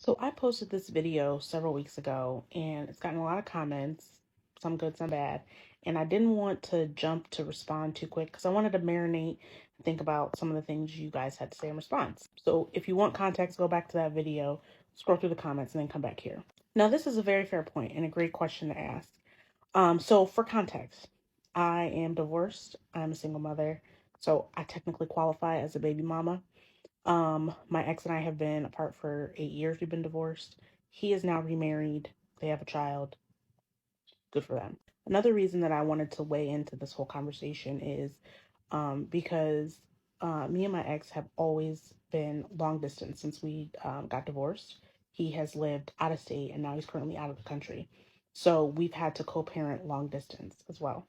So I posted this video several weeks ago and it's gotten a lot of comments, some good, some bad. And I didn't want to jump to respond too quick because I wanted to marinate and think about some of the things you guys had to say in response. So if you want context, go back to that video, scroll through the comments, and then come back here. Now, this is a very fair point and a great question to ask. So for context, I am divorced. I'm a single mother. So I technically qualify as a baby mama. My ex and I have been apart for 8 years. We've been divorced. He is now remarried. They have a child. Good for them. Another reason that I wanted to weigh into this whole conversation is because me and my ex have always been long distance since we got divorced. He has lived out of state and now he's currently out of the country. So we've had to co-parent long distance as well.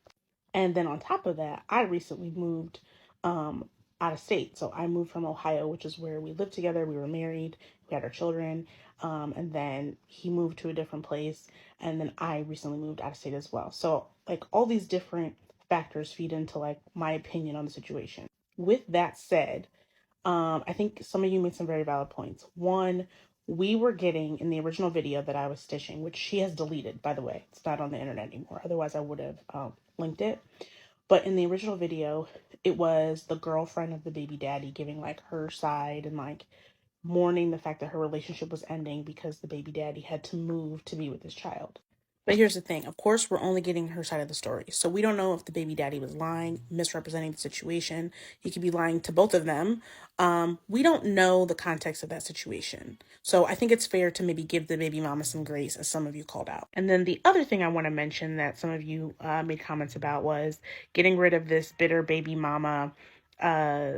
And then on top of that, I recently moved um, out of state. So I moved from Ohio, which is where we lived together. We were married, we had our children. And then he moved to a different place. And then I recently moved out of state as well. So, like, all these different factors feed into, like, my opinion on the situation. With that said, I think some of you made some very valid points. One, we were getting in the original video that I was stitching, which she has deleted, by the way. It's not on the internet anymore. Otherwise, I would have linked it. But in the original video, it was the girlfriend of the baby daddy giving like her side and like mourning the fact that her relationship was ending because the baby daddy had to move to be with his child. But here's the thing. Of course, we're only getting her side of the story. So we don't know if the baby daddy was lying, misrepresenting the situation. He could be lying to both of them. We don't know the context of that situation. So I think it's fair to maybe give the baby mama some grace, as some of you called out. And then the other thing I want to mention that some of you made comments about was getting rid of this bitter baby mama uh,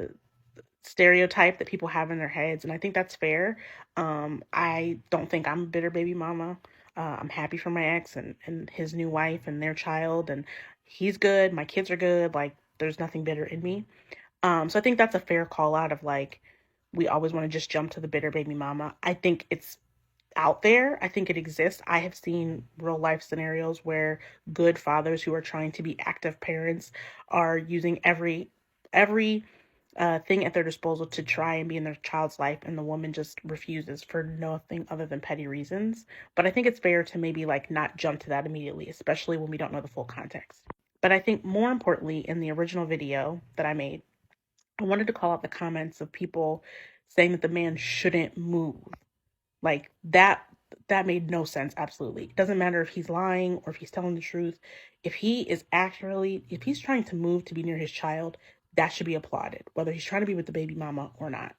stereotype that people have in their heads, and I think that's fair. I don't think I'm a bitter baby mama. I'm happy for my ex and his new wife and their child, and he's good. My kids are good. Like, there's nothing bitter in me. So I think that's a fair call out of like, we always want to just jump to the bitter baby mama. I think it's out there. I think it exists. I have seen real life scenarios where good fathers who are trying to be active parents are using every thing at their disposal to try and be in their child's life, and the woman just refuses for nothing other than petty reasons. But I think it's fair to maybe like not jump to that immediately, especially when we don't know the full context. But I think more importantly, in the original video that I made, I wanted to call out the comments of people saying that the man shouldn't move. Like that made no sense. Absolutely. It doesn't matter if he's lying or if he's telling the truth. If he's trying to move to be near his child, that should be applauded, whether he's trying to be with the baby mama or not.